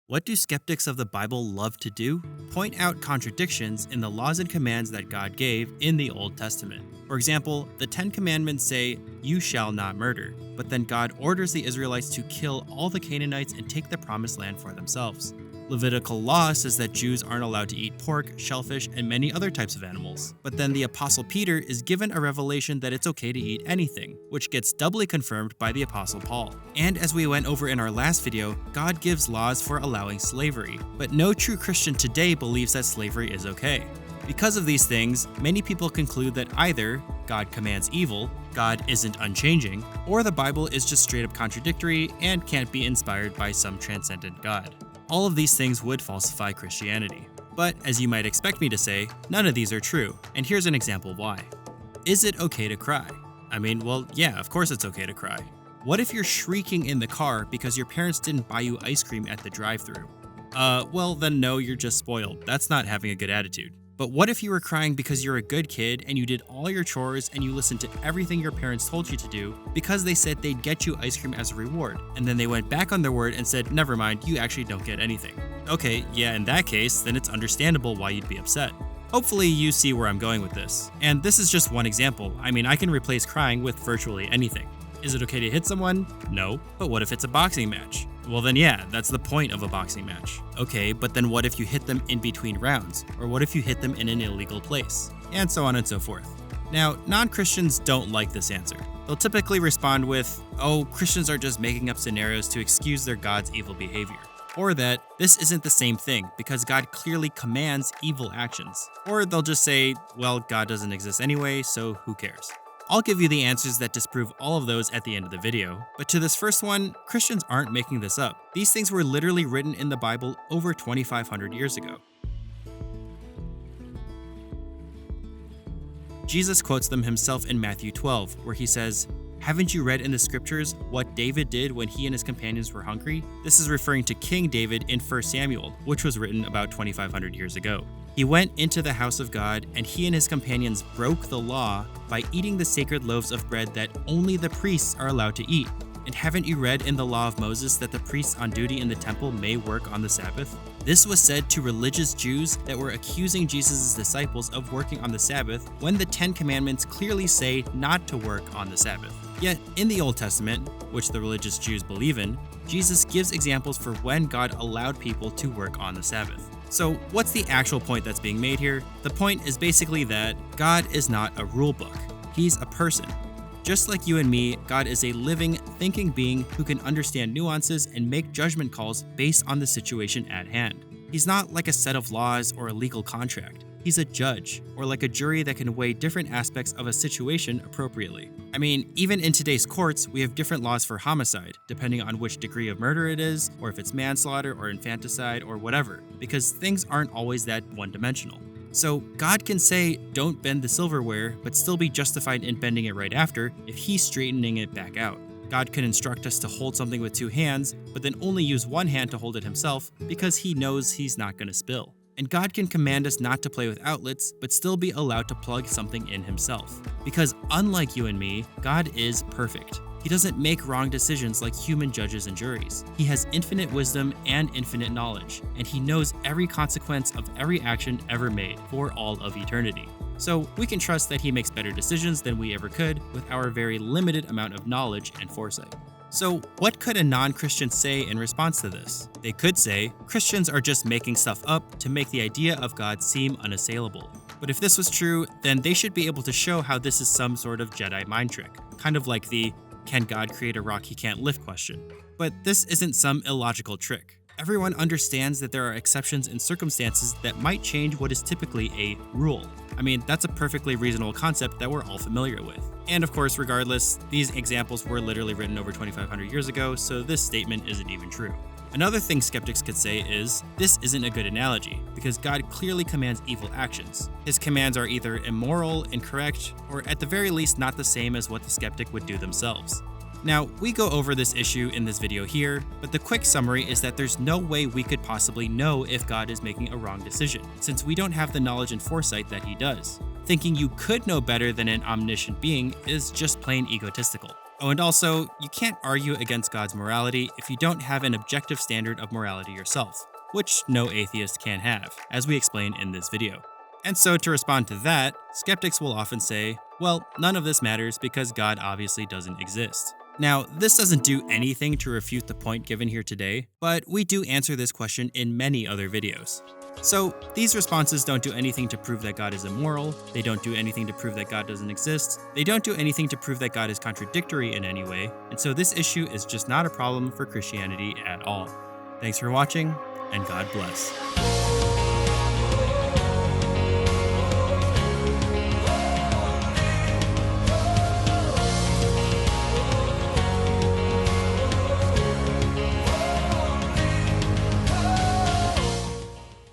What do skeptics of the Bible love to do? Point out contradictions in the laws and commands that God gave in the Old Testament. For example, the Ten Commandments say, "You shall not murder," but then God orders the Israelites to kill all the Canaanites and take the promised land for themselves. Levitical law says that Jews aren't allowed to eat pork, shellfish, and many other types of animals. But then the Apostle Peter is given a revelation that it's okay to eat anything, which gets doubly confirmed by the Apostle Paul. And as we went over in our last video, God gives laws for allowing slavery, but no true Christian today believes that slavery is okay. Because of these things, many people conclude that either God commands evil, God isn't unchanging, or the Bible is just straight up contradictory and can't be inspired by some transcendent God. All of these things would falsify Christianity. But as you might expect me to say, none of these are true, and here's an example why. Is it okay to cry? Well, yeah, of course it's okay to cry. What if you're shrieking in the car because your parents didn't buy you ice cream at the drive-thru? Well then no, you're just spoiled. That's not having a good attitude. But what if you were crying because you're a good kid and you did all your chores and you listened to everything your parents told you to do because they said they'd get you ice cream as a reward, and then they went back on their word and said, never mind, you actually don't get anything? Okay, yeah, in that case, then it's understandable why you'd be upset. Hopefully you see where I'm going with this. And this is just one example. I can replace crying with virtually anything. Is it okay to hit someone? No. But what if it's a boxing match? Well then yeah, that's the point of a boxing match. Okay, but then what if you hit them in between rounds? Or what if you hit them in an illegal place? And so on and so forth. Now, non-Christians don't like this answer. They'll typically respond with, oh, Christians are just making up scenarios to excuse their God's evil behavior. Or that this isn't the same thing because God clearly commands evil actions. Or they'll just say, well, God doesn't exist anyway, so who cares? I'll give you the answers that disprove all of those at the end of the video, but to this first one, Christians aren't making this up. These things were literally written in the Bible over 2,500 years ago. Jesus quotes them himself in Matthew 12, where he says, "Haven't you read in the scriptures what David did when he and his companions were hungry?" This is referring to King David in 1 Samuel, which was written about 2,500 years ago. He went into the house of God, and he and his companions broke the law by eating the sacred loaves of bread that only the priests are allowed to eat. And haven't you read in the law of Moses that the priests on duty in the temple may work on the Sabbath? This was said to religious Jews that were accusing Jesus' disciples of working on the Sabbath when the Ten Commandments clearly say not to work on the Sabbath. Yet, in the Old Testament, which the religious Jews believe in, Jesus gives examples for when God allowed people to work on the Sabbath. So what's the actual point that's being made here? The point is basically that God is not a rule book. He's a person. Just like you and me, God is a living, thinking being who can understand nuances and make judgment calls based on the situation at hand. He's not like a set of laws or a legal contract. He's a judge, or like a jury that can weigh different aspects of a situation appropriately. Even in today's courts, we have different laws for homicide, depending on which degree of murder it is, or if it's manslaughter or infanticide or whatever, because things aren't always that one-dimensional. So God can say, don't bend the silverware, but still be justified in bending it right after if he's straightening it back out. God can instruct us to hold something with two hands, but then only use one hand to hold it himself because he knows he's not going to spill. And God can command us not to play with outlets, but still be allowed to plug something in himself. Because unlike you and me, God is perfect. He doesn't make wrong decisions like human judges and juries. He has infinite wisdom and infinite knowledge, and he knows every consequence of every action ever made for all of eternity. So we can trust that he makes better decisions than we ever could with our very limited amount of knowledge and foresight. So what could a non-Christian say in response to this? They could say, Christians are just making stuff up to make the idea of God seem unassailable. But if this was true, then they should be able to show how this is some sort of Jedi mind trick, kind of like the "can God create a rock he can't lift" question. But this isn't some illogical trick. Everyone understands that there are exceptions in circumstances that might change what is typically a rule. That's a perfectly reasonable concept that we're all familiar with. And of course, regardless, these examples were literally written over 2,500 years ago, so this statement isn't even true. Another thing skeptics could say is, this isn't a good analogy, because God clearly commands evil actions. His commands are either immoral, incorrect, or at the very least not the same as what the skeptic would do themselves. Now, we go over this issue in this video here, but the quick summary is that there's no way we could possibly know if God is making a wrong decision, since we don't have the knowledge and foresight that he does. Thinking you could know better than an omniscient being is just plain egotistical. Oh, and also, you can't argue against God's morality if you don't have an objective standard of morality yourself, which no atheist can have, as we explain in this video. And so, to respond to that, skeptics will often say, well, none of this matters because God obviously doesn't exist. Now, this doesn't do anything to refute the point given here today, but we do answer this question in many other videos. So, these responses don't do anything to prove that God is immoral, they don't do anything to prove that God doesn't exist, they don't do anything to prove that God is contradictory in any way, and so this issue is just not a problem for Christianity at all. Thanks for watching, and God bless.